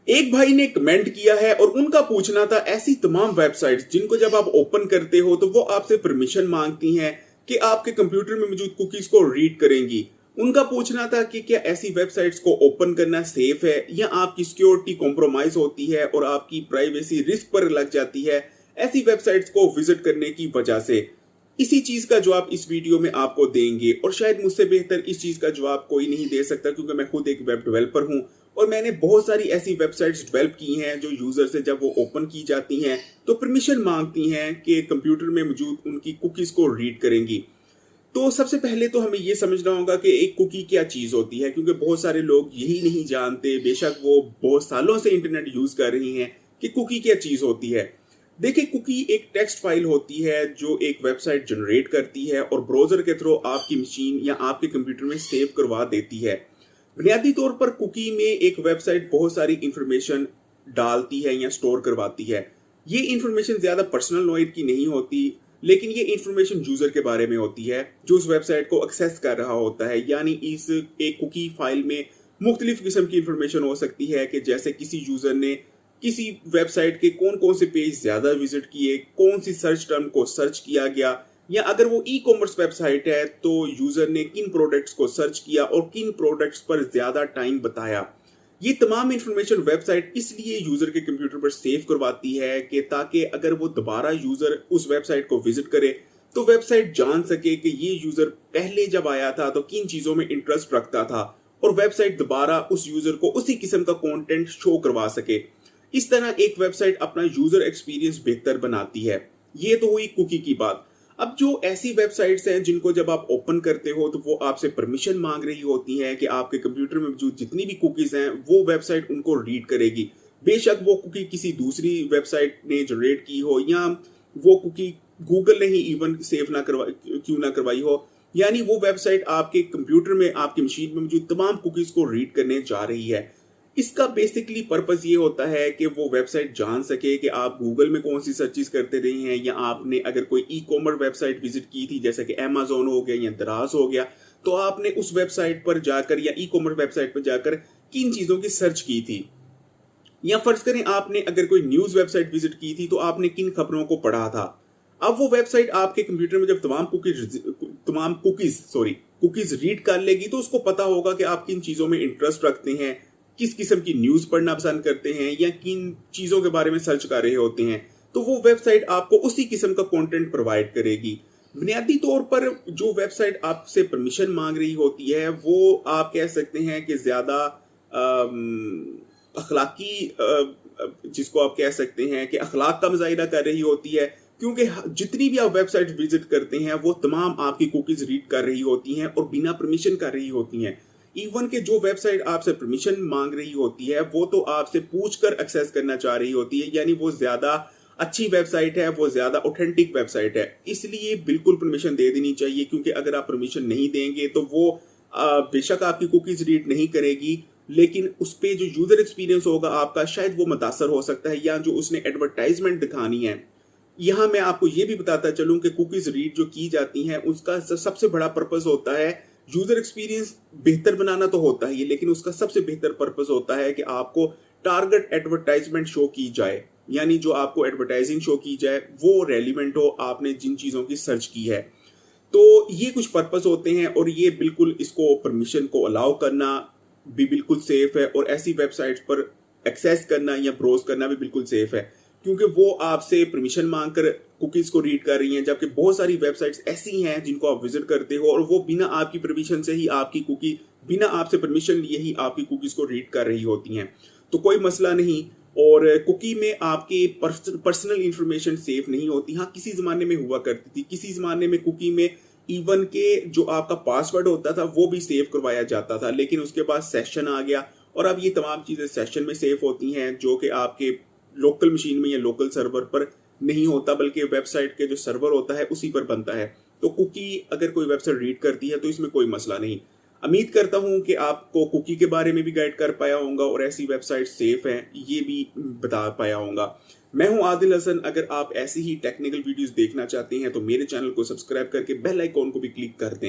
एक भाई ने कमेंट किया है और उनका पूछना था ऐसी तमाम वेबसाइट्स जिनको जब आप ओपन करते हो तो वो आपसे परमिशन मांगती हैं कि आपके कंप्यूटर में मौजूद कुकीज को रीड करेंगी। उनका पूछना था कि क्या ऐसी वेबसाइट्स को ओपन करना सेफ है या आपकी सिक्योरिटी कॉम्प्रोमाइज होती है और आपकी प्राइवेसी रिस्क पर लग जाती है ऐसी वेबसाइट्स को विजिट करने की वजह से। इसी चीज का जवाब इस वीडियो में आपको देंगे और शायद मुझसे बेहतर इस चीज का जवाब कोई नहीं दे सकता, क्योंकि मैं खुद एक वेब डेवलपर हूं और मैंने बहुत सारी ऐसी वेबसाइट्स डेवलप की हैं जो यूजर से जब वो ओपन की जाती हैं तो परमिशन मांगती हैं कि कंप्यूटर में मौजूद उनकी कुकीज को रीड करेंगी। तो सबसे पहले तो हमें ये समझना होगा कि एक कुकी क्या चीज होती है, क्योंकि बहुत सारे लोग यही नहीं जानते, बेशक वो बहुत सालों से इंटरनेट यूज कर रही हैं, कि कुकी क्या चीज होती है। देखिए, कुकी एक टेक्स्ट फाइल होती है जो एक वेबसाइट जनरेट करती है और ब्राउजर के थ्रू आपकी मशीन या आपके कंप्यूटर में सेव करवा देती है। बुनियादी तौर पर कुकी में एक वेबसाइट बहुत सारी इंफॉर्मेशन डालती है या स्टोर करवाती है। ये इंफॉर्मेशन ज्यादा पर्सनल नोइड की नहीं होती, लेकिन ये इंफॉर्मेशन यूजर के बारे में होती है जो उस वेबसाइट को एक्सेस कर रहा होता है। यानी इस एक कुकी फाइल में मुख्तलिफ किस्म की इंफॉर्मेशन हो सकती है कि जैसे किसी यूजर ने किसी वेबसाइट के कौन कौन से पेज ज्यादा विजिट किए, कौन सी सर्च टर्म को सर्च किया गया, या अगर वो ई कॉमर्स वेबसाइट है तो यूजर ने किन प्रोडक्ट्स को सर्च किया और किन प्रोडक्ट्स पर ज्यादा टाइम बताया। ये तमाम इंफॉर्मेशन वेबसाइट इसलिए यूजर के कंप्यूटर पर सेव करवाती है कि ताकि अगर वो दोबारा यूजर उस वेबसाइट को विजिट करे तो वेबसाइट जान सके कि ये यूजर पहले जब आया था तो किन चीजों में इंटरेस्ट रखता था और वेबसाइट दोबारा उस यूजर को उसी किस्म का कंटेंट शो करवा सके। इस तरह एक वेबसाइट अपना यूजर एक्सपीरियंस बेहतर बनाती है। ये तो हुई कुकी की बात। अब जो ऐसी वेबसाइट्स हैं जिनको जब आप ओपन करते हो तो वो आपसे परमिशन मांग रही होती हैं कि आपके कंप्यूटर में मौजूद जितनी भी कुकीज हैं वो वेबसाइट उनको रीड करेगी, बेशक वो कुकी किसी दूसरी वेबसाइट ने जनरेट की हो या वो कुकी गूगल ने ही इवन सेव ना करवा क्यों ना करवाई हो। यानी वो वेबसाइट आपके कंप्यूटर में आपकी मशीन में मौजूद तमाम कुकीज को रीड करने जा रही है। इसका बेसिकली पर्पस ये होता है कि वो वेबसाइट जान सके कि आप गूगल में कौन सी सर्चेस करते रहे हैं, या आपने अगर कोई ई कॉमर्स वेबसाइट विजिट की थी जैसे कि अमेजोन हो गया या दराज हो गया, तो आपने उस वेबसाइट पर जाकर या ई कॉमर्स वेबसाइट पर जाकर किन चीजों की सर्च की थी। या फर्ज करें आपने अगर कोई न्यूज वेबसाइट विजिट की थी तो आपने किन खबरों को पढ़ा था। अब वो वेबसाइट आपके कंप्यूटर में जब तमाम कुकीज रीड कर लेगी तो उसको पता होगा कि आप किन चीजों में इंटरेस्ट रखते हैं, किस किस्म की न्यूज पढ़ना पसंद करते हैं या किन चीजों के बारे में सर्च कर रहे होते हैं, तो वो वेबसाइट आपको उसी किस्म का कंटेंट प्रोवाइड करेगी। बुनियादी तौर पर जो वेबसाइट आपसे परमिशन मांग रही होती है वो आप कह सकते हैं कि ज्यादा अखलाकी जिसको आप कह सकते हैं कि अखलाक का मुजाहिरा कर रही होती है, क्योंकि जितनी भी आप वेबसाइट विजिट करते हैं वो तमाम आपकी कुकीज रीड कर रही होती हैं और बिना परमिशन कर रही होती हैं। इवन के जो वेबसाइट आपसे परमिशन मांग रही होती है वो तो आपसे पूछकर एक्सेस करना चाह रही होती है, यानी वो ज्यादा अच्छी वेबसाइट है, वो ज्यादा ऑथेंटिक वेबसाइट है, इसलिए बिल्कुल परमिशन दे देनी चाहिए। क्योंकि अगर आप परमिशन नहीं देंगे तो वो बेशक आपकी कुकीज रीड नहीं करेगी, लेकिन उस पर जो यूजर एक्सपीरियंस होगा आपका शायद वो मुतासर हो सकता है, या जो उसने एडवर्टाइजमेंट दिखानी है। यहाँ मैं आपको ये भी बताता चलूं कि कुकीज रीड जो की जाती हैं उसका सबसे बड़ा पर्पस होता है यूजर एक्सपीरियंस बेहतर बनाना तो होता ही है, लेकिन उसका सबसे बेहतर पर्पस होता है कि आपको टारगेट एडवर्टाइजमेंट शो की जाए, यानी जो आपको एडवर्टाइजिंग शो की जाए वो रेलिवेंट हो आपने जिन चीजों की सर्च की है। तो ये कुछ पर्पस होते हैं और ये बिल्कुल इसको परमिशन को अलाउ करना भी बिल्कुल सेफ है और ऐसी वेबसाइट्स पर एक्सेस करना या ब्राउज करना भी बिल्कुल सेफ है, क्योंकि वो आपसे परमिशन मांगकर कुकीज को रीड कर रही हैं। जबकि बहुत सारी वेबसाइट्स ऐसी हैं जिनको आप विजिट करते हो और वो बिना आपकी परमिशन से ही आपकी कुकी बिना आपसे परमिशन लिए ही आपकी कुकीज को रीड कर रही होती हैं। तो कोई मसला नहीं, और कुकी में आपके पर्सनल इंफॉर्मेशन सेफ नहीं होती। हाँ, किसी जमाने में हुआ करती थी, किसी जमाने में कुकी में इवन के जो आपका पासवर्ड होता था वो भी सेव करवाया जाता था, लेकिन उसके बाद सेशन आ गया और अब ये तमाम चीजें सेशन में सेव होती हैं जो कि आपके लोकल मशीन में या लोकल सर्वर पर नहीं होता, बल्कि वेबसाइट के जो सर्वर होता है उसी पर बनता है। तो कुकी अगर कोई वेबसाइट रीड करती है तो इसमें कोई मसला नहीं। उम्मीद करता हूं कि आपको कुकी के बारे में भी गाइड कर पाया होगा और ऐसी वेबसाइट सेफ हैं ये भी बता पाया होगा। मैं हूं आदिल हसन। अगर आप ऐसी ही टेक्निकल वीडियोस देखना चाहते हैं तो मेरे चैनल को सब्सक्राइब करके बेल आइकॉन को भी क्लिक कर दें।